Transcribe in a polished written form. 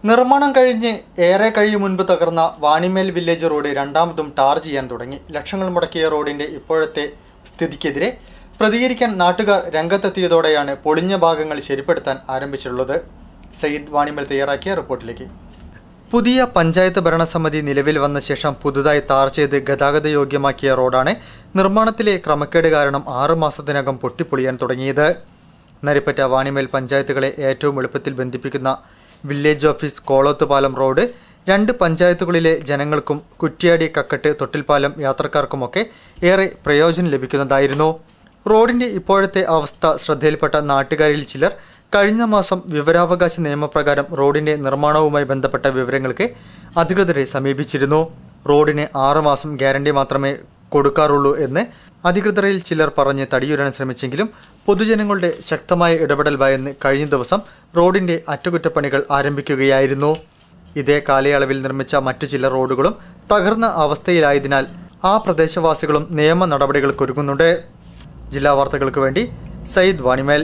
നിർമ്മാണം കഴിഞ്ഞ് ഏറെ കഴിയും മുൻപ് തകർന്ന വാണിമേൽ വില്ലേജ് റോഡ് രണ്ടാമതും ടാർ ചെയ്യാൻ തുടങ്ങി. ലക്ഷങ്ങൾ മുടക്കിയ റോഡിന്റെ ഇപ്പോഴത്തെ സ്ഥിതിക്കെതിരെ പ്രതികരിക്കാൻ നാട്ടുകാർ രംഗത്തെത്തിയതോടെയാണ് പൊളിഞ്ഞ ഭാഗങ്ങൾ ശരിപ്പെടുത്താൻ ആരംഭിച്ചിട്ടുള്ളത്. സയ്യിദ് വാണിമേൽ തയ്യാറാക്കിയ റിപ്പോർട്ടിലേക്ക്. പുതിയ പഞ്ചായത്ത് ഭരണസമിതി നിലവിൽ വന്ന ശേഷം പുതുതായി ടാർ ചെയ്ത് ഗതാഗത യോഗ്യമാക്കിയ റോഡാണ് നിർമ്മാണത്തിലെ ക്രമക്കേട് കാരണം 6 മാസത്തിനകം പൊട്ടിപ്പൊളിയാൻ തുടങ്ങിയത്. നരിപ്പറ്റ വാണിമേൽ പഞ്ചായത്തുകളെ ഏറ്റവും എളുപ്പത്തിൽ ബന്ധിപ്പിക്കുന്ന വില്ലേജ് ഓഫീസ് കോളോത്തുപാലം റോഡ് 2 പഞ്ചായത്തുകളിലെ ജനങ്ങൾക്കും കുറ്റ്യാടി, കക്കട്ട്, തൊട്ടിൽപ്പാലം യാത്രക്കാർക്കുമൊക്കെ ഏറെ പ്രയോജനം ലഭിക്കുന്നതായിരുന്നു. റോഡിന്റെ ഇപ്പോഴത്തെ അവസ്ഥ ശ്രദ്ധയിൽപ്പെട്ട നാട്ടുകാരിൽ ചിലർ കഴിഞ്ഞ മാസം വിവരാവകാശ നിയമപ്രകാരം റോഡിന്റെ നിർമ്മാണവുമായി ബന്ധപ്പെട്ട വിവരങ്ങൾക്ക് അധികൃതരെ സമീപിച്ചിരുന്നു. റോഡിന് 6 മാസം ഗ്യാരണ്ടി മാത്രമേ കൊടുക്കാറുള്ളൂ എന്ന് അധികൃതരിൽ ചിലർ പറഞ്ഞ് തടിയുരാൻ ശ്രമിച്ചെങ്കിലും പൊതുജനങ്ങളുടെ ശക്തമായ ഇടപെടൽ ഭയന്ന് കഴിഞ്ഞ ദിവസം റോഡിന്റെ അറ്റകുറ്റപ്പണികൾ ആരംഭിക്കുകയായിരുന്നു. ഇതേ കാലയളവിൽ നിർമ്മിച്ച മറ്റു ചില റോഡുകളും തകർന്ന അവസ്ഥയിലായതിനാൽ ആ പ്രദേശവാസികളും നിയമ നടപടികൾക്കൊരുങ്ങുന്നുണ്ട്. ജില്ലാ വാർത്തകൾക്ക് വേണ്ടി സയ്യിദ് വാണിമേൽ.